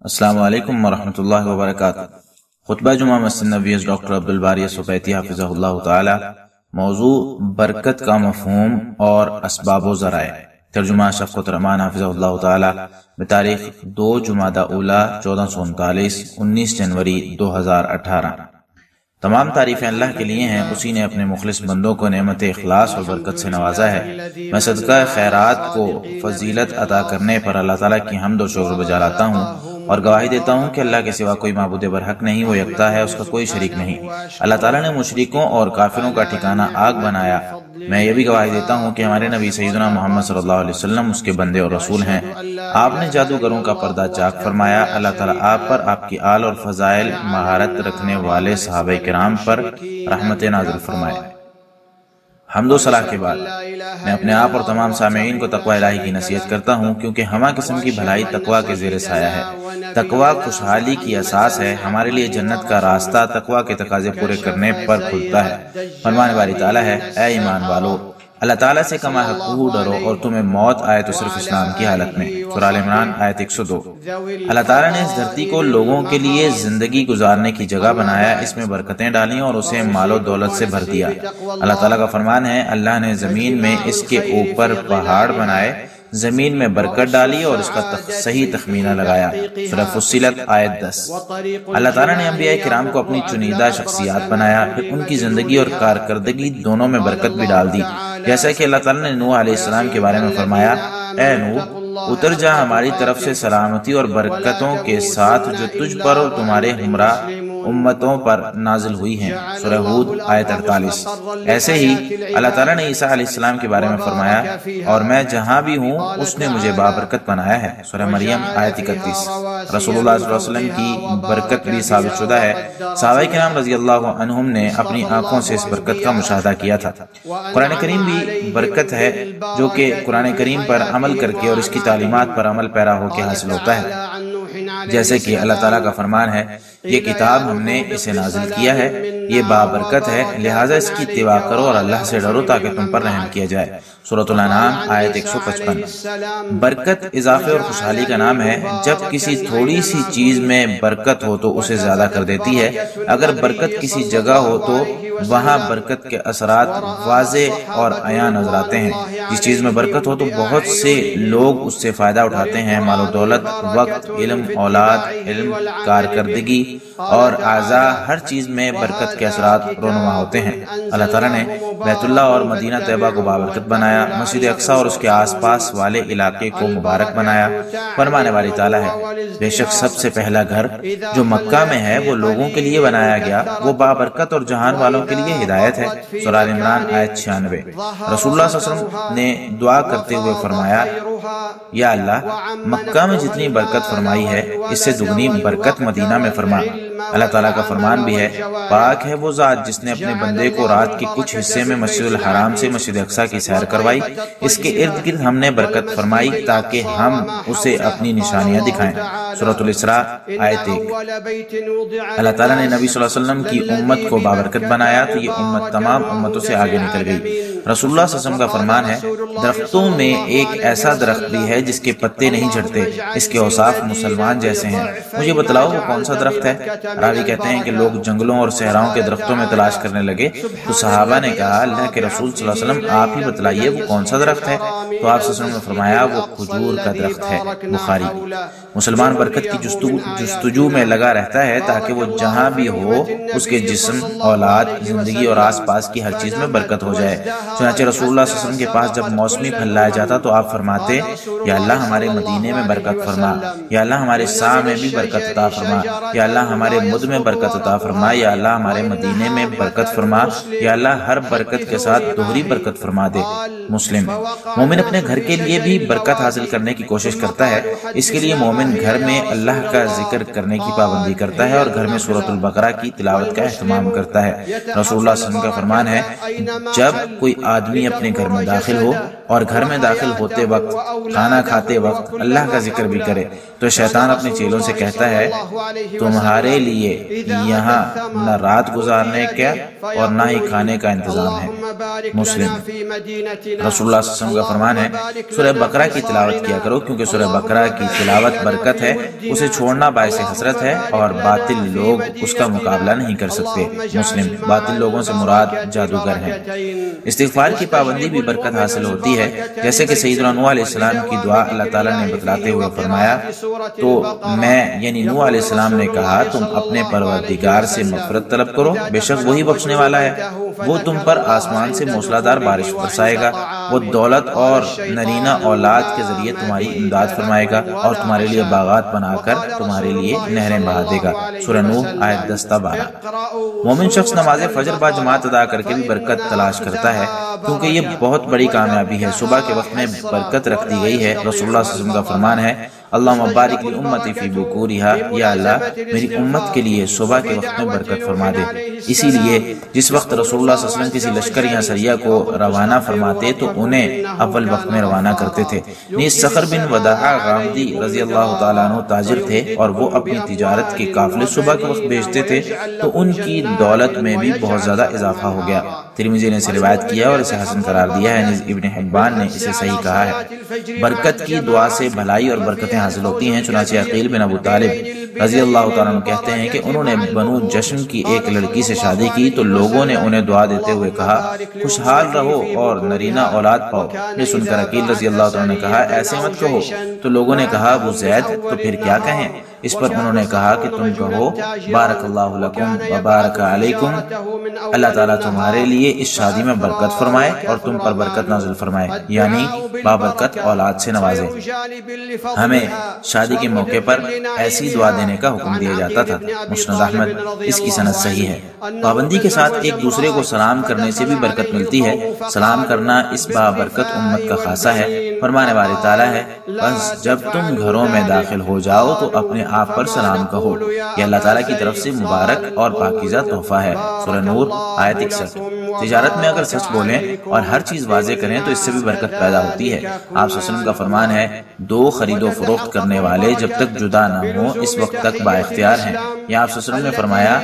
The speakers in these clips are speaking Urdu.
السلام علیکم ورحمۃ اللہ وبرکاتہ۔ خطبہ جمعہ مسجد نبوی ڈاکٹر عبدالباری سوپیتی حافظہ اللہ تعالی۔ موضوع برکت کا مفہوم اور اسباب و ذرائع۔ ترجمہ شفقت الرحمان حافظہ اللہ تعالی۔ بتاریخ 2 جمادی اولی 1439 19 جنوری 2018۔ تمام تعریفیں اللہ کے لیے ہیں، اسی نے اپنے مخلص بندوں کو نعمت اخلاص اور برکت سے نوازا ہے۔ میں صدقہ خیرات کو فضیلت عطا کرنے پر اللہ تعالیٰ کی حمد و شکر بجا لاتا ہوں اور گواہی دیتا ہوں کہ اللہ کے سوا کوئی معبود برحق نہیں، وہ یکتا ہے، اس کا کوئی شریک نہیں۔ اللہ تعالیٰ نے مشرکوں اور کافروں کا ٹھکانہ آگ بنایا۔ میں یہ بھی گواہی دیتا ہوں کہ ہمارے نبی سیدنا محمد صلی اللہ علیہ وسلم اس کے بندے اور رسول ہیں۔ آپ نے جادوگروں کا پردہ چاک فرمایا۔ اللہ تعالیٰ آپ پر، آپ کی آل اور فضائل مہارت رکھنے والے صحابہ کرام پر رحمت نازل فرمائے۔ حمد و صلاح کے بعد میں اپنے آپ اور تمام سامعین کو تقوی الہی کی نصیحت کرتا ہوں، کیونکہ ہمہ قسم کی بھلائی تقوی کے زیر سایہ ہے۔ تقوی خوشحالی کی اساس ہے۔ ہمارے لیے جنت کا راستہ تقوی کے تقاضے پورے کرنے پر کھلتا ہے۔ فرمان باری تعالیٰ ہے، اے ایمان والو، اللہ تعالیٰ سے کما حقہ ڈرو، اور تمہیں موت آئے تو صرف اسلام کی حالت میں۔ سورہ آل عمران آیت 102۔ اللہ تعالیٰ نے اس دھرتی کو لوگوں کے لیے زندگی گزارنے کی جگہ بنایا، اس میں برکتیں ڈالیں اور اسے مال و دولت سے بھر دیا۔ اللہ تعالیٰ کا فرمان ہے، اللہ نے زمین میں اس کے اوپر پہاڑ بنائے، زمین میں برکت ڈالی اور اس کا صحیح تخمینہ لگایا۔ سورہ فصلت آیت 10۔ اللہ تعالیٰ نے انبیاء کرام کو اپنی چنیدہ شخصیات بنایا، پھر ان کی زندگی اور کارکردگی دونوں میں برکت بھی ڈال دی، جیسا کہ اللہ تعالیٰ نے نوح علیہ السلام کے بارے میں فرمایا، اے نوح، اتر جا ہماری طرف سے سلامتی اور برکتوں کے ساتھ جو تجھ پر اور تمہارے ہمراہ امتوں پر نازل ہوئی ہیں۔ سورہ ہود آیت 48۔ ایسے ہی اللہ تعالیٰ نے عیسیٰ علیہ السلام کے بارے میں فرمایا، اور میں جہاں بھی ہوں اس نے مجھے بابرکت بنایا ہے۔ سورہ مریم آیت 31۔ رسول اللہ صلی اللہ علیہ وسلم کی برکت بھی ثابت شدہ ہے۔ صحابہ کرام رضی اللہ عنہم نے اپنی آنکھوں سے اس برکت کا مشاہدہ کیا تھا۔ قرآن کریم بھی برکت ہے، جو کہ قرآن کریم پر عمل کر کے اور اس کی تعلیمات پر عمل پیرا ہو کے حاصل ہوتا ہے، جیسے کہ اللہ تعالیٰ کا فرمان ہے، یہ کتاب ہم نے اسے نازل کیا ہے، یہ بابرکت ہے، لہٰذا اس کی اتباع کرو اور اللہ سے ڈرو تاکہ تم پر رحم کیا جائے۔ سورۃ الانعام آیت 155۔ برکت اضافے اور خوشحالی کا نام ہے۔ جب کسی تھوڑی سی چیز میں برکت ہو تو اسے زیادہ کر دیتی ہے۔ اگر برکت کسی جگہ ہو تو وہاں برکت کے اثرات واضح اور عیاں نظر آتے ہیں۔ جس چیز میں برکت ہو تو بہت سے لوگ اس سے فائدہ اٹھاتے ہیں۔ مال و دولت، وقت، علم، اولاد، علم، کارکردگی اور اعضاء، ہر چیز میں برکت کے اثرات رونما ہوتے ہیں۔ اللہ تعالیٰ نے بیت اللہ اور مدینہ طیبہ کو بابرکت بنایا، مسجد اقصی اور اس کے آس پاس والے علاقے کو مبارک بنایا۔ فرمانے والی تعالیٰ ہے، بے شک سب سے پہلا گھر جو مکہ میں ہے وہ لوگوں کے لیے بنایا گیا، وہ بابرکت اور جہان والوں کے لیے ہدایت ہے۔ سورہ آل عمران آیت 96۔ رسول اللہ صلی اللہ علیہ وسلم نے دعا کرتے ہوئے فرمایا، یا اللہ، مکہ میں جتنی برکت فرمائی ہے اس سے دگنی برکت مدینہ میں فرما۔ اللہ تعالیٰ کا فرمان بھی ہے، پاک ہے وہ ذات جس نے اپنے بندے کو رات کے کچھ حصے میں مسجد الحرام سے مسجد اقصی کی سیر کروائی، اس کے ارد گرد ہم نے برکت فرمائی تاکہ ہم اسے اپنی نشانیاں دکھائیں۔ سورۃ الاسراء آیت 1۔ اللہ تعالیٰ نے نبی صلی اللہ علیہ وسلم کی امت کو بابرکت بنایا تو یہ امت تمام امتوں سے آگے نکل گئی۔ رسول اللہ صلی اللہ علیہ وسلم کا فرمان ہے، درختوں میں ایک ایسا درخت بھی ہے جس کے پتے نہیں جھڑتے، اس کے اوصاف مسلمان جیسے ہیں، مجھے بتلاؤ وہ کون سا درخت ہے؟ راوی کہتے ہیں کہ لوگ جنگلوں اور صحراؤں کے درختوں میں تلاش کرنے لگے تو صحابہ نے کہا، اللہ کے رسول صلی اللہ علیہ وسلم آپ ہی بتلائیے وہ کون سا درخت ہے؟ تو آپ صلی اللہ علیہ وسلم نے فرمایا، وہ کھجور کا درخت ہے۔ بخاری۔ مسلمان برکت کی جستجو میں لگا رہتا ہے تاکہ وہ جہاں بھی ہو اس کے جسم، اولاد، زندگی اور آس پاس کی ہر چیز میں برکت ہو جائے۔ چنانچہ رسول اللہ صلی اللہ علیہ وسلم کے پاس جب موسمی پھل لایا جاتا تو آپ فرماتے، یا اللہ ہمارے مدینے میں برکت فرما، یا اللہ ہمارے سا میں بھی برکت عطا فرما، یا اللہ ہمارے مد میں برکت عطا فرما، یا اللہ ہمارے مدینے میں برکت فرما، یا اللہ ہر برکت کے ساتھ دوہری برکت فرما دے۔ مسلم۔ مومن اپنے گھر کے لیے بھی برکت حاصل کرنے کی کوشش کرتا ہے، اس کے لیے مومن گھر میں اللہ کا ذکر کرنے کی پابندی کرتا ہے اور گھر میں سورۃ البقرہ کی تلاوت کا اہتمام کرتا ہے۔ رسول اللہ صلی اللہ علیہ وسلم کا فرمان ہے، جب کوئی آدمی اپنے گھر میں داخل ہو اور گھر میں داخل ہوتے وقت، کھانا کھاتے وقت اللہ کا ذکر بھی کرے تو شیطان اپنے چیلوں سے کہتا ہے، تمہارے لیے یہاں نہ رات گزارنے کا اور نہ ہی کھانے کا انتظام ہے۔ مسلم۔ رسول اللہ صلی اللہ علیہ وسلم کا فرمان ہے سورہ بقرہ کی تلاوت کیا کرو کیونکہ سورہ بقرہ کی تلاوت برکت ہے، اسے چھوڑنا باعث حسرت ہے اور باطل لوگ اس کا مقابلہ نہیں کر سکتے۔ مسلم۔ باطل لوگوں سے مراد جادوگر ہیں۔ استغفار کی پابندی بھی برکت حاصل ہوتی ہے، جیسے کہ سیدنا نوح علیہ السلام کی دعا اللہ تعالیٰ نے بتلاتے ہوئے فرمایا تو میں یعنی نوح علیہ السلام نے کہا تم اپنے پروردگار سے مغفرت طلب کرو، بے شک وہی بخشنے والا ہے، وہ تم پر آسمان سے موسلادھار بارش برسائے گا، وہ دولت اور نرینہ اولاد کے ذریعے تمہاری امداد فرمائے گا اور تمہارے لیے باغات بنا کر تمہارے لیے نہریں بہا دے گا۔ سورہ نوح آیت 10-12۔ مومن شخص نماز فجر با جماعت ادا کر کے بھی برکت تلاش کرتا ہے کیونکہ یہ بہت بڑی کامیابی ہے۔ صبح کے وقت میں برکت رکھ دی گئی ہے۔ رسول اللہ صلی اللہ علیہ وسلم کا فرمان ہے اللہم بارک لی امتی فی بکورہا، یا اللہ میری امت کے لیے صبح کے وقت میں برکت فرما دے۔ اسی لیے جس وقت رسول اللہ صلی اللہ علیہ وسلم کسی لشکر یا سریہ کو روانہ فرماتے تو انہیں اول وقت میں روانہ کرتے تھے۔ نیز سخر بن وداع غامدی رضی اللہ تعالیٰ عنہ تاجر تھے اور وہ اپنی تجارت کے قافلے صبح کے وقت بھیجتے تھے تو ان کی دولت میں بھی بہت زیادہ اضافہ ہو گیا۔ ترمذی نے اسے روایت کیا اور اسے حسن قرار دیا ہے، نیز ابن حبان نے اسے صحیح کہا ہے۔ برکت کی دعا سے بھلائی اور برکتیں حاصل ہوتی ہیں، چنانچہ عقیل بن ابو طالب رضی اللہ تعالیٰ عنہ کہتے ہیں کہ انہوں نے بنو جشم کی ایک لڑکی سے شادی کی تو لوگوں نے انہیں دعا دیتے ہوئے کہا خوشحال رہو اور نرینہ اولاد پاؤ۔ یہ سن کر عقیل رضی اللہ تعالیٰ نے کہا ایسے مت کہو، تو لوگوں نے کہا ابو زید تو پھر کیا کہیں؟ اس پر انہوں نے کہا کہ تم کہو بارک اللہ لکم و بارک علیکم، اللہ تعالیٰ تمہارے لیے اس شادی میں برکت فرمائے اور تم پر برکت نازل فرمائے، یعنی بابرکت اولاد سے نوازے۔ ہمیں شادی کے موقع پر ایسی دعا دینے کا حکم دیا جاتا تھا۔ مسند احمد، اس کی سند صحیح ہے۔ پابندی کے ساتھ ایک دوسرے کو سلام کرنے سے بھی برکت ملتی ہے۔ سلام کرنا اس بابرکت امت کا خاصہ ہے۔ فرمانے والے تعالیٰ ہے بس جب تم گھروں میں داخل ہو جاؤ تو اپنے آپ پر سلام کہو، یہ اللہ تعالیٰ کی طرف سے مبارک اور پاکیزہ تحفہ ہے۔ سورہ نور آیت 61۔ تجارت میں اگر سچ بولیں اور ہر چیز واضح کریں تو اس سے بھی برکت پیدا ہوتی ہے۔ آپ صلی اللہ علیہ وسلم کا فرمان ہے دو خرید و فروخت کرنے والے جب تک جدا نہ ہوں اس وقت تک با اختیار ہیں۔ یا آپ صلی اللہ علیہ وسلم نے فرمایا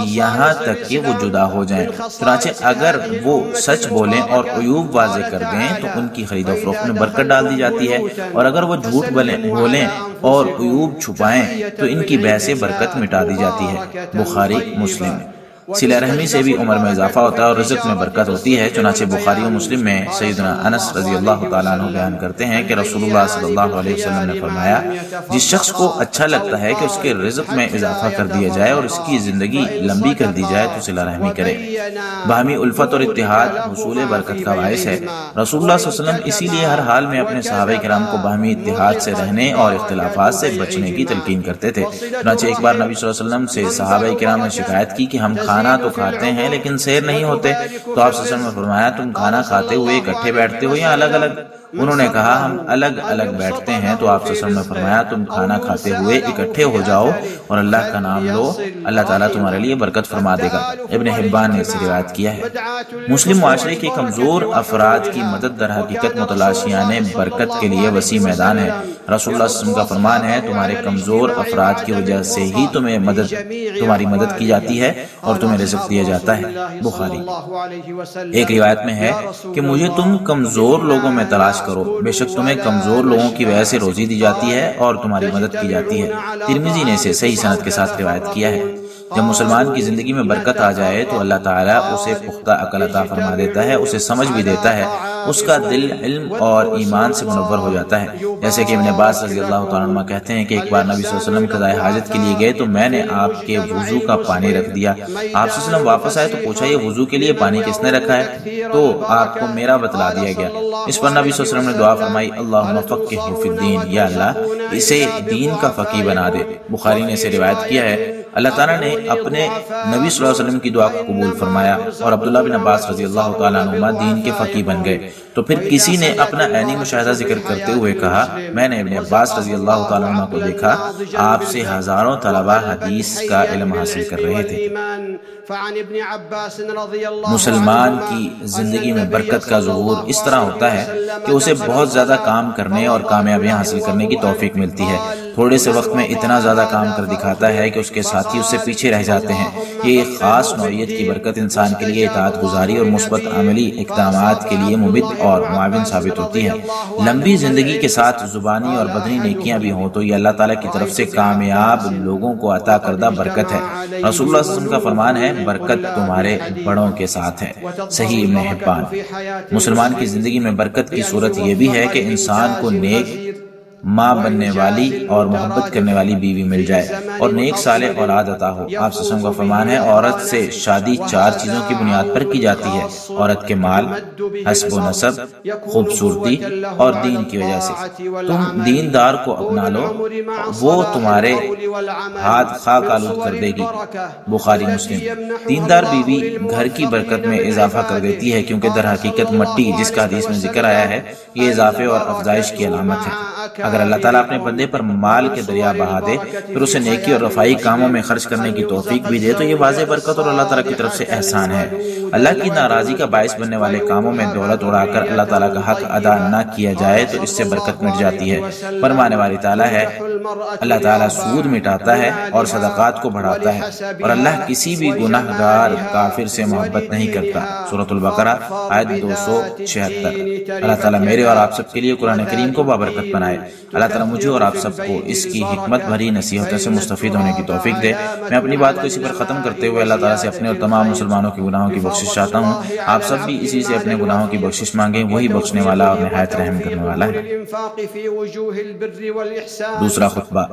یہاں تک کہ وہ جدا ہو جائیں، چنانچہ اگر وہ سچ بولیں اور عیوب واضح کر دیں تو ان کی خرید و فروخت میں برکت ڈال دی جاتی ہے، اور اگر وہ جھوٹ بولیں اور عیوب چھپائیں تو ان کی بہ سے برکت مٹا دی جاتی ہے۔ بخاری مسلم۔ صلہ رحمی سے بھی عمر میں اضافہ ہوتا ہے اور رزق میں برکت ہوتی ہے، چنانچہ بخاری و مسلم میں سیدنا انس رضی اللہ تعالیٰ عنہ بیان کرتے ہیں کہ رسول اللہ صلی اللہ علیہ وسلم نے فرمایا جس شخص کو اچھا لگتا ہے کہ اس کے رزق میں اضافہ کر دیا جائے اور اس کی زندگی لمبی کر دی جائے تو صلہ رحمی کرے۔ باہمی الفت اور اتحاد حصول برکت کا باعث ہے۔ رسول اللہ صلی اللہ علیہ وسلم اسی لیے ہر حال میں اپنے صحابہ کرام کو باہمی اتحاد سے رہنے اور اختلافات سے بچنے کی تلقین کرتے تھے۔ چنانچہ ایک بار نبی صلی اللہ علیہ وسلم سے صحابہ کرام نے شکایت کی کہ ہم کھانا تو کھاتے ہیں لیکن سیر نہیں ہوتے، تو آپ صلی اللہ علیہ وسلم نے فرمایا تم کھانا کھاتے ہوئے اکٹھے بیٹھتے ہو یا الگ الگ؟ انہوں نے کہا ہم الگ الگ بیٹھتے ہیں، تو آپ صلی اللہ علیہ وسلم نے فرمایا تم کھانا کھاتے ہوئے اکٹھے ہو جاؤ اور اللہ کا نام لو، اللہ تعالیٰ تمہارے لیے برکت فرما دے گا۔ ابن حبان نے اسے روایت کیا ہے۔ مسلم معاشرے کے کمزور افراد کی مدد در حقیقت متلاشیان برکت کے لیے وسیع میدان ہے۔ رسول اللہ صلی اللہ علیہ وسلم کا فرمان ہے تمہارے کمزور افراد کی وجہ سے ہی تمہاری مدد کی جاتی ہے اور تمہیں رزق دیا جاتا ہے۔ بخاری۔ ایک روایت میں ہے کہ مجھے تم کمزور لوگوں میں تلاش کرو، بے شک تمہیں کمزور لوگوں کی وجہ سے روزی دی جاتی ہے اور تمہاری مدد کی جاتی ہے۔ ترمذی نے اسے صحیح سند کے ساتھ روایت کیا ہے۔ جب مسلمان کی زندگی میں برکت آ جائے تو اللہ تعالیٰ اسے پختہ عقل عطا فرما دیتا ہے، اسے سمجھ بھی دیتا ہے، اس کا دل علم اور ایمان سے منور ہو جاتا ہے۔ جیسے کہ ابن عباس رضی اللہ تعالیٰ عنہ کہتے ہیں کہ ایک بار نبی صلی اللہ علیہ وسلم قضاء حاجت کے لیے گئے تو میں نے آپ کے وضو کا پانی رکھ دیا۔ آپ صلی اللہ علیہ وسلم واپس آئے تو پوچھا یہ وضو کے لیے پانی کس نے رکھا ہے؟ تو آپ کو میرا بتلا دیا گیا۔ اس پر نبی صلی اللہ علیہ وسلم نے دعا فرمائی اللہم فقہہ فی الدین، یا اللہ اسے دین کا فقیہ بنا دے۔ بخاری نے اسے روایت کیا ہے۔ اللہ تعالیٰ نے اپنے نبی صلی اللہ علیہ وسلم کی دعا کو قبول فرمایا اور عبداللہ بن عباس رضی اللہ تعالیٰ عنہما دین کے فقیہ بن گئے۔ تو پھر کسی نے اپنا عینی مشاہدہ ذکر کرتے ہوئے کہا میں نے ابن عباس رضی اللہ تعالیٰ عنہ کو دیکھا، آپ سے ہزاروں طلبہ حدیث کا علم حاصل کر رہے تھے۔ مسلمان کی زندگی میں برکت کا ظہور اس طرح ہوتا ہے کہ اسے بہت زیادہ کام کرنے اور کامیابیاں حاصل کرنے کی توفیق ملتی ہے۔ تھوڑے سے وقت میں اتنا زیادہ کام کر دکھاتا ہے کہ اس کے ساتھی اس سے پیچھے رہ جاتے ہیں۔ یہ ایک خاص نوعیت کی برکت انسان کے لیے اطاعت گزاری اور مثبت عملی اقدامات کے لیے مبید اور معاون ثابت ہوتی ہے۔ لمبی زندگی کے ساتھ زبانی اور بدنی نیکیاں بھی ہوں تو یہ اللہ تعالیٰ کی طرف سے کامیاب لوگوں کو عطا کردہ برکت ہے۔ رسول اللہ صلی اللہ علیہ وسلم کا فرمان ہے، برکت تمہارے بڑوں کے ساتھ ہے۔ صحیح ابن حبان۔ مسلمان کی زندگی میں برکت کی صورت یہ بھی ہے کہ انسان کو نیک ماں بننے والی اور محبت کرنے والی بیوی مل جائے اور نیک صالح اولاد عطا ہو۔ آپ صلی اللہ علیہ وسلم کا فرمان ہے، عورت سے شادی 4 چیزوں کی بنیاد پر کی جاتی ہے: عورت کے مال، حسب و نسب، خوبصورتی اور دین کی وجہ سے۔ تم دیندار کو اپنا لو، وہ تمہارے ہاتھ خاک آلود کر دے گی۔ بخاری مسلم۔ دیندار بیوی گھر کی برکت میں اضافہ کر دیتی ہے، کیونکہ در حقیقت مٹی، جس کا حدیث میں ذکر آیا ہے، یہ اضافے اور افزائش کی علامت ہے۔ اگر اللہ تعالیٰ اپنے بندے پر مال کے دریا بہا دے، پھر اسے نیکی اور رفائی کاموں میں خرچ کرنے کی توفیق بھی دے، تو یہ واضح برکت اور اللہ تعالیٰ کی طرف سے احسان ہے۔ اللہ کی ناراضی کا باعث بننے والے کاموں میں دولت اڑا کر اللہ تعالیٰ کا حق ادا نہ کیا جائے تو اس سے برکت مٹ جاتی ہے۔ فرمانے والی تعالیٰ ہے، اللہ تعالیٰ سود مٹاتا ہے اور صدقات کو بڑھاتا ہے، اور اللہ کسی بھی گناہ گار کافر سے محبت نہیں کرتا۔ سورۃ البقرہ آیت 276۔ اللہ تعالیٰ میرے اور آپ سب کے لیے قرآن کریم کو بابرکت بنائے۔ اللہ تعالیٰ مجھے اور آپ سب کو اس کی حکمت بھری نصیحتوں سے مستفید ہونے کی توفیق دے۔ میں اپنی بات کو اسی پر ختم کرتے ہوئے اللہ تعالیٰ سے اپنے اور تمام مسلمانوں کی گناہوں کی بخشش چاہتا ہوں۔ آپ سب بھی اسی سے اپنے گناہوں کی بخشش مانگیں، وہی بخشنے والا اور نہایت رحم کرنے والا ہے۔ دوسرا خطبہ۔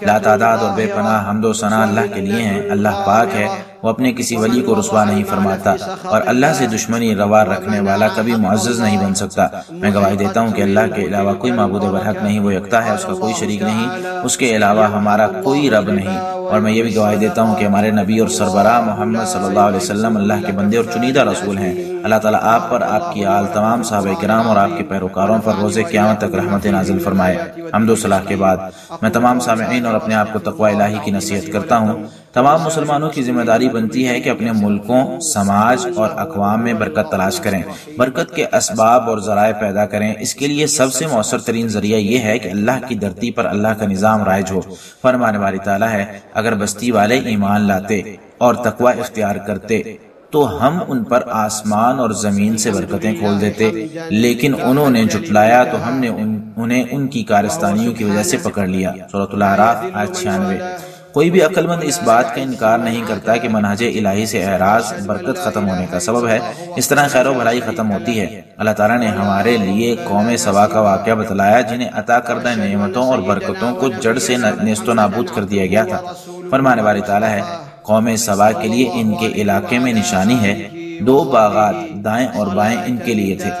لا تعداد اور بے پناہ حمد و ثنا اللہ کے لیے ہیں۔ اللہ پاک ہے، وہ اپنے کسی ولی کو رسوا نہیں فرماتا، اور اللہ سے دشمنی روا رکھنے والا کبھی معزز نہیں بن سکتا۔ میں گواہی دیتا ہوں کہ اللہ کے علاوہ کوئی معبود برحق نہیں، وہ یکتا ہے، اس کا کوئی شریک نہیں، اس کے علاوہ ہمارا کوئی رب نہیں۔ اور میں یہ بھی گواہی دیتا ہوں کہ ہمارے نبی اور سربراہ محمد صلی اللہ علیہ وسلم اللہ کے بندے اور چنیدہ رسول ہیں۔ اللہ تعالیٰ آپ پر، آپ کی آل، تمام صحابہ کرام اور آپ کے پیروکاروں پر روز قیامت تک رحمت نازل فرمائے۔ حمد و صلاح کے بعد میں تمام سامعین اور اپنے آپ کو تقوی الہی کی نصیحت کرتا ہوں۔ تمام مسلمانوں کی ذمہ داری بنتی ہے کہ اپنے ملکوں، سماج اور اقوام میں برکت تلاش کریں، برکت کے اسباب اور ذرائع پیدا کریں۔ اس کے لیے سب سے مؤثر ترین ذریعہ یہ ہے کہ اللہ کی دھرتی پر اللہ کا نظام رائج ہو۔ فرمانے والی تعالیٰ ہے، اگر بستی والے ایمان لاتے اور تقوی اختیار کرتے تو ہم ان پر آسمان اور زمین سے برکتیں کھول دیتے، لیکن انہوں نے جھٹلایا تو ہم نے انہیں ان کی کارستانیوں کی وجہ سے پکڑ لیا۔ سورۃ الاعراف آیت 96۔ کوئی بھی عقل مند اس بات کا انکار نہیں کرتا کہ منہج الہی سے اعراض برکت ختم ہونے کا سبب ہے، اس طرح خیر و بھلائی ختم ہوتی ہے۔ اللہ تعالیٰ نے ہمارے لیے قوم سبا کا واقعہ بتلایا، جنہیں عطا کردہ نعمتوں اور برکتوں کو جڑ سے نیست و نابود کر دیا گیا تھا۔ فرمانے والی تعالیٰ ہے، قوم سبا کے لیے ان کے علاقے میں نشانی ہے، 2 باغات دائیں اور بائیں ان کے لیے تھے۔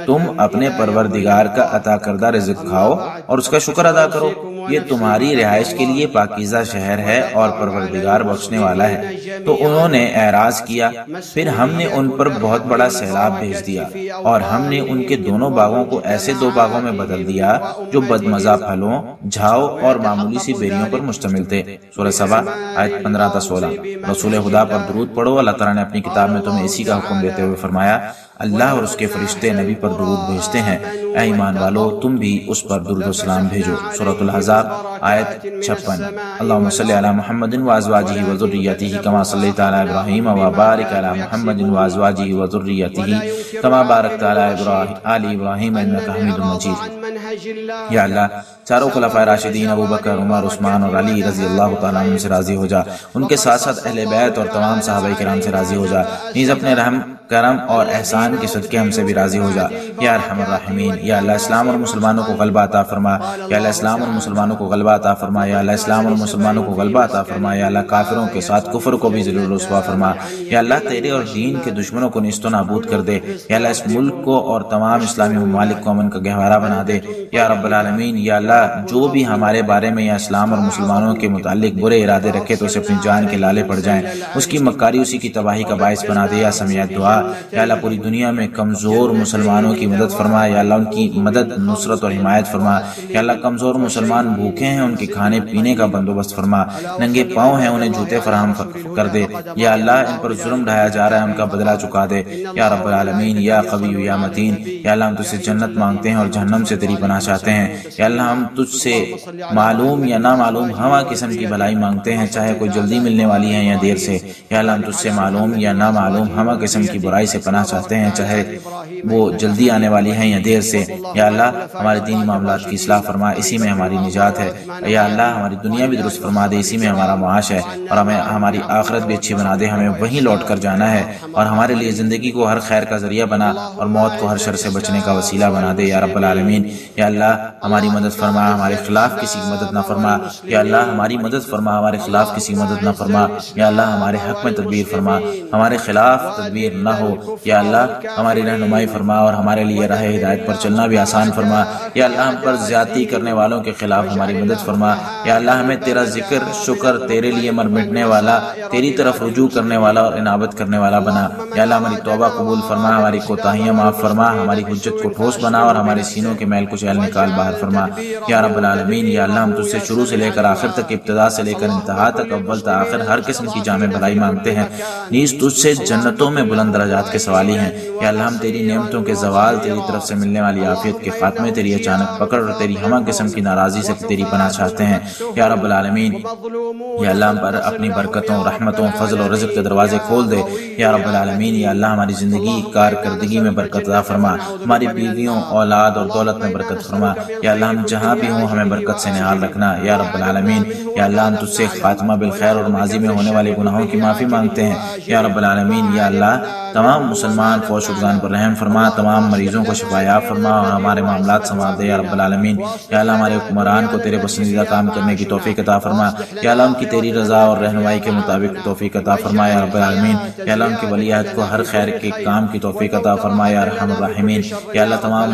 تم اپنے پروردگار کا عطا کردہ رزق کھاؤ اور اس کا شکر ادا کرو، یہ تمہاری رہائش کے لیے پاکیزہ شہر ہے اور پروردگار بخشنے والا ہے۔ تو انہوں نے اعراض کیا، پھر ہم نے ان پر بہت بڑا سیلاب بھیج دیا، اور ہم نے ان کے دونوں باغوں کو ایسے 2 باغوں میں بدل دیا جو بدمزہ پھلوں، جھاؤ اور معمولی سی بیریوں پر مشتمل تھے۔ سورہ سبا آیت 15 تا 16۔ رسول خدا پر درود پڑھو۔ اللہ تعالیٰ نے اپنی کتاب میں تمہیں اسی کا حکم دیتے ہوئے فرمایا، اللہ اور اس کے فرشتے نبی پر درود بھیجتے ہیں، اے ایمان والو تم بھی اس پر درود و سلام بھیجو۔ سورۃ الاحزاب آیت 56۔ اللہم صلی علی محمد وازواجہ وذریتہ کما صلیت علی ابراہیم وبارک علی محمد وازواجہ وذریتہ کما بارکت علی آل ابراہیم انک حمید مجید۔ یا اللہ چاروں خلفائے راشدین ابو بکر، عمر، عثمان اور علی رضی اللہ تعالیٰ عنہ سے راضی ہو جا، ان کے ساتھ ساتھ اہل بیت اور تمام صحابہ کرام سے راضی ہو جا، نیز اپنے رحم، کرم اور احسان کے صدقے ہم سے بھی راضی ہو جا یا ارحم الراحمین۔ یا اللہ اسلام اور مسلمانوں کو غلبہ عطا فرما، یا اللہ اسلام اور مسلمانوں کو غلبہ عطا فرما، یا اللہ اسلام اور مسلمانوں کو غلبہ عطا فرما، یا اللہ کافروں کے ساتھ کفر کو بھی ذلیل و رسوا فرما، یا اللہ تیرے اور دین کے دشمنوں کو نیست و نابود کر دے، یا اللہ اس ملک کو اور تمام اسلامی ممالک کو امن کا گہوارہ بنا دے یا رب العالمین۔ یا اللہ جو بھی ہمارے بارے میں یا اسلام اور مسلمانوں کے متعلق برے ارادے رکھے تو اسے اپنی جان کے لالے پڑ جائیں، اس کی مکاری اسی کی تباہی کا باعث بنا دے یا سمیع دعا۔ یا اللہ پوری دنیا میں کمزور مسلمانوں کی مدد فرما، یا اللہ ان کی مدد، نصرت اور حمایت فرما۔ یا اللہ کمزور مسلمان بھوکے ہیں، ان کے کھانے پینے کا بندوبست فرما، ننگے پاؤں ہیں انہیں جوتے فراہم کر دے۔ یا اللہ ان پر ظلم ڈھایا جا رہا ہے، ان کا بدلہ چکا دے یا رب العالمین۔ العالمین یا قوی یا متین، یا اللہ ہم تجھ سے جنت مانگتے ہیں اور جہنم سے تیری پناہ چاہتے ہیں۔ یا اللہ ہم تجھ سے معلوم یا نامعلوم ہر قسم کی بھلائی مانگتے ہیں، چاہے کوئی جلدی ملنے والی ہے یا دیر سے۔ یا اللہ ہم تجھ سے معلوم یا نامعلوم ہر قسم کی برائی سے پناہ چاہتے ہیں، چاہے وہ جلدی آنے والی ہے یا دیر سے۔ یا اللہ ہمارے دینی معاملات کی اصلاح فرما، اسی میں ہماری نجات ہے۔ یا اللہ ہماری دنیا بھی درست فرما دے، اسی میں ہمارا معاش ہے، اور ہمیں ہماری آخرت بھی اچھی بنا دے، ہمیں وہیں لوٹ کر جانا ہے، اور ہمارے لیے زندگی کو ہر خیر کا ذریعہ بنا اور موت کو ہر شر سے بچنے کا وسیلہ بنا دے یا رب العالمین۔ یا اللہ ہماری مدد فرما، ہمارے خلاف کسی کی مدد نہ فرما۔ یا اللہ ہماری مدد فرما، ہمارے خلاف کسی کی مدد نہ فرما۔ یا اللہ ہمارے حق میں تدبیر فرما، ہمارے خلاف تدبیر نہ ہو۔ یا اللہ ہماری رہنمائی فرما اور ہمارے لیے راہ ہدایت پر چلنا بھی آسان فرما۔ یا اللہ ہم پر زیادتی کرنے والوں کے خلاف ہماری مدد فرما۔ یا اللہ ہمیں تیرا ذکر شکر، تیرے لیے مر مٹنے والا، تیری طرف رجوع کرنے والا اور انابت کرنے والا بنا۔ یا اللہ ہماری توبہ قبول فرما، ہماری کوتاہیاں معاف فرما، ہماری حجت کو ٹھوس بنا اور ہمارے سینوں کے میل کچیل نکال باہر فرما یا رب العالمین۔ یا اللہ ہم تجھ سے شروع سے لے کر آخر تک، ابتدا سے لے کر انتہا تک، اول تا آخر ہر قسم کی جامع بھلائی مانگتے ہیں، نیز تجھ سے جنتوں میں بلند درجات کے سوالی ہیں۔ یا اللہ ہم تیری نعمتوں کے زوال، تیری طرف سے ملنے والی عافیت کے خاتمے، تیری اچانک پکڑ اور تیری ہمہ قسم کی ناراضی سے تیری پناہ چاہتے ہیں یا رب العالمین۔ یا اللہ ہم پر اپنی برکتوں، رحمتوں، فضل و رزق کے دروازے کھول دے یا رب العالمین۔ یا اللہ ہماری زندگی کارکردگی میں برکت عطا فرما، ہماری بیویوں، اولاد اور دولت میں برکت فرما۔ یا اللہ ہم جہاں بھی ہوں ہمیں برکت سے نہال رکھنا یا رب العالمین۔ یا اللہ ہم تجھ سے خاتمہ بالخیر اور ماضی میں ہونے والے گناہوں کی معافی مانگتے ہیں یا رب العالمین۔ یا اللہ تمام مسلمان فوج شدگان پر رحم فرما، تمام مریضوں کو شفا یاب فرما اور ہمارے معاملات سنوار دے یا رب العالمین۔ یا اللہ ہمارے حکمران کو تیرے پسندیدہ کام کرنے کی توفیق عطا فرما۔ یا اللہ ان کی تیری رضا اور رہنمائی کے مطابق توفیق عطا فرما یا رب العالمین۔ یا اللہ ان کے ولی عہد کو ہر خیر کے کام کی توفیق عطا فرما یا ارحم الراحمین۔ یا اللہ تمام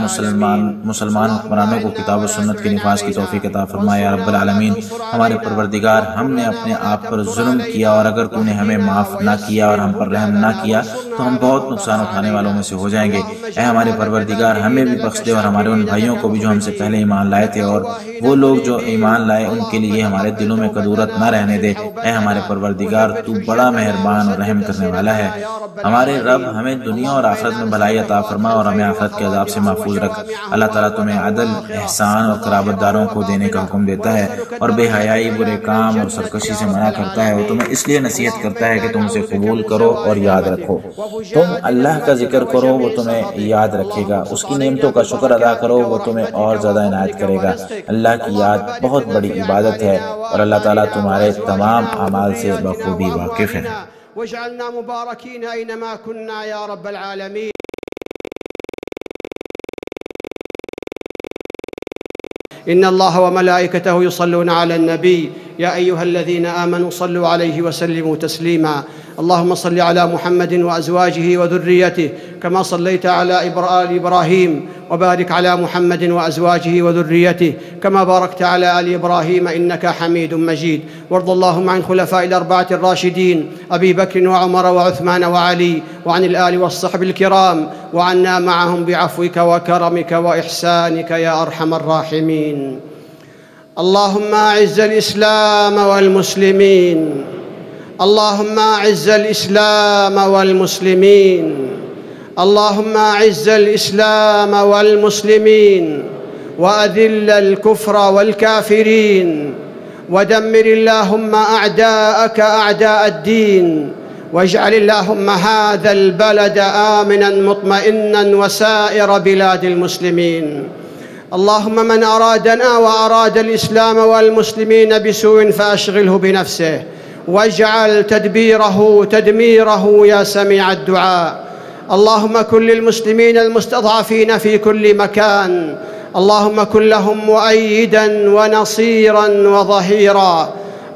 مسلمان حکمرانوں کو کتاب و سنت کے نفاذ کی توفیق عطا فرما یا رب العالمین۔ ہمارے پروردگار ہم نے اپنے آپ پر ظلم کیا، اور اگر تو نے ہمیں معاف نہ کیا اور ہم پر رحم نہ کیا تو ہم بہت نقصان اٹھانے والوں میں سے ہو جائیں گے۔ اے ہمارے پروردگار ہمیں بھی بخش دے اور ہمارے ان بھائیوں کو بھی جو ہم سے پہلے ایمان لائے تھے، اور وہ لوگ جو ایمان لائے ان کے لیے ہمارے دلوں میں کدورت نہ رہنے دے۔ اے ہمارے پروردگار تو بڑا مہربان اور رحم کرنے والا ہے۔ ہمارے رب ہمیں دنیا اور آخرت میں بھلائی عطا فرما اور ہمیں آخرت کے عذاب سے محفوظ رکھ۔ اللہ تعالیٰ تمہیں عدل، احسان اور قرابت داروں کو دینے کا حکم دیتا ہے، اور بے حیائی، برے کام اور سرکشی سے منع کرتا ہے، اور تمہیں اس لیے نصیحت کرتا ہے کہ تم اسے قبول کرو اور یاد رکھو۔ تم اللہ کا ذکر کرو وہ تمہیں یاد رکھے گا، اس کی نعمتوں کا شکر ادا کرو وہ تمہیں اور زیادہ عنایت کرے گا۔ اللہ کی یاد بہت بڑی عبادت ہے، اور اللہ تعالیٰ تمہارے تمام اعمال سے بخوبی واقف ہے۔ واجعلنا مباركين أينما كنا يا رب العالمين. إن الله وملائكته يصلون على النبي يا أيها الذين آمنوا صلوا عليه وسلموا تسليما. اللهم صل على محمد وأزواجه وذريته كما صليت على آل إبراهيم، وبارك على محمد وأزواجه وذريته كما باركت على آل إبراهيم إنك حميد مجيد. وارض اللهم عن خلفاء الأربعة الراشدين أبي بكر وعمر وعثمان وعلي، وعن الآل والصحب الكرام، وعنا معهم بعفوك وكرمك وإحسانك يا أرحم الراحمين. اللهم أعز الإسلام والمسلمين، اللهم أعز الإسلام والمسلمين، اللهم أعز الإسلام والمسلمين، وأذل الكفر والكافرين، ودمر اللهم أعداءك أعداء الدين، واجعل اللهم هذا البلد آمنا مطمئنا وسائر بلاد المسلمين. اللهم من أرادنا وأراد الإسلام والمسلمين بسوء فأشغله بنفسه، واجعل تدميره يا سميع الدعاء. اللهم كن للمسلمين المستضعفين في كل مكان، اللهم كن لهم مؤيدا ونصيرا وظهيرا.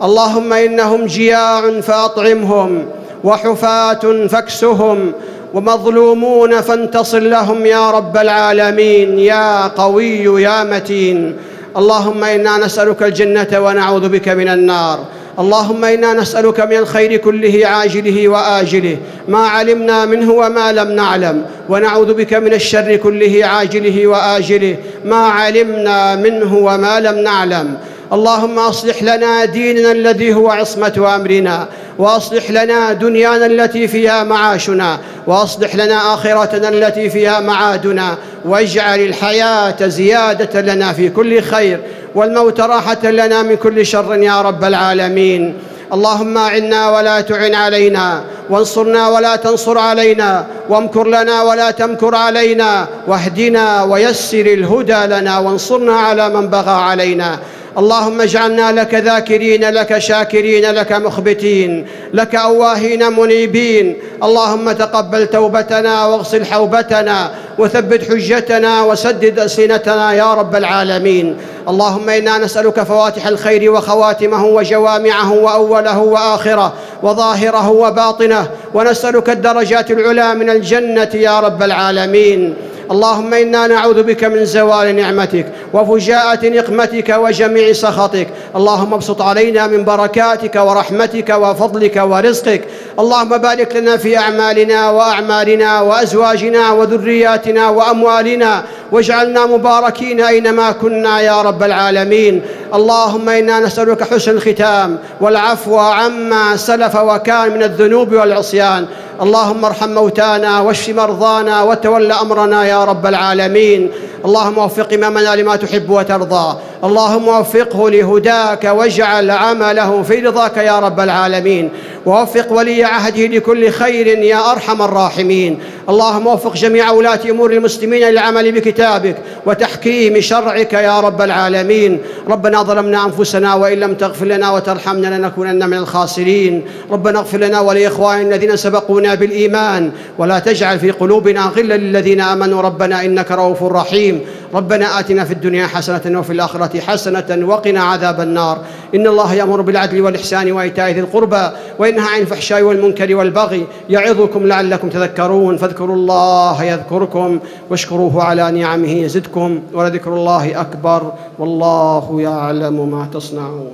اللهم إنهم جياع فأطعمهم، وحفاة فاكسهم، ومظلومون فانتصر لهم يا رب العالمين يا قوي يا متين. اللهم إنا نسألك الجنة ونعوذ بك من النار. اللهم إنا نسألك من الخير كله عاجله وآجله ما علمنا منه وما لم نعلم، ونعوذ بك من الشر كله عاجله وآجله ما علمنا منه وما لم نعلم. اللهم أصلح لنا ديننا الذي هو عصمة أمرنا، وأصلح لنا دنيانا التي فيها معاشنا، وأصلح لنا آخرتنا التي فيها معادنا، واجعل الحياة زيادة لنا في كل خير والموت راحة لنا من كل شر يا رب العالمين. اللهم أعنا ولا تعن علينا، وانصرنا ولا تنصر علينا، وامكر لنا ولا تمكر علينا، واهدنا ويسر الهدى لنا، وانصرنا على من بغى علينا. اللهم اجعلنا لك ذاكرين، لك شاكرين، لك مخبتين، لك أواهين منيبين. اللهم تقبل توبتنا واغسل حوبتنا وثبت حجتنا وسدد ألسنتنا يا رب العالمين. اللهم إنا نسألك فواتح الخير وخواتمه وجوامعه وأوله وآخره وظاهره وباطنه، ونسألك الدرجات العلى من الجنة يا رب العالمين. اللهم إنا نعوذ بك من زوال نعمتك وفجاءة نقمتك وجميع سخطك. اللهم ابسط علينا من بركاتك ورحمتك وفضلك ورزقك. اللهم بارك لنا في أعمالنا وأعمالنا وأزواجنا وذرياتنا وأموالنا، واجعلنا مباركين أينما كنا يا رب العالمين. اللهم إنا نسألك حسن الختام والعفو عما سلف وكان من الذنوب والعصيان. اللهم ارحم موتانا واشف مرضانا وتول أمرنا يا رب العالمين. اللهم وفق إمامنا لما تحب وترضى، اللهم وفقه لهداك واجعل عمله في رضاك يا رب العالمين، ووفق ولي عهده لكل خير يا أرحم الراحمين. اللهم وفق جميع ولاة أمور المسلمين للعمل بكتابك وتحكيم شرعك يا رب العالمين. ربنا ظلمنا أنفسنا وإن لم تغفر لنا وترحمنا لنكونن من الخاسرين. ربنا اغفر لنا ولإخواننا الذين سبقونا بالإيمان، ولا تجعل في قلوبنا غلا للذين آمنوا ربنا إنك رؤوف رحيم. ربنا آتنا في الدنيا حسنة وفي الآخرة حسنة وقنا عذاب النار. إن الله يأمر بالعدل والإحسان وإيتاء ذي القربى وينهى عن الفحشاء والمنكر والبغي يعظكم لعلكم تذكرون. فاذكروا الله يذكركم واشكروه على نعمه يزدكم، ولذكر الله أكبر والله يعلم ما تصنعون.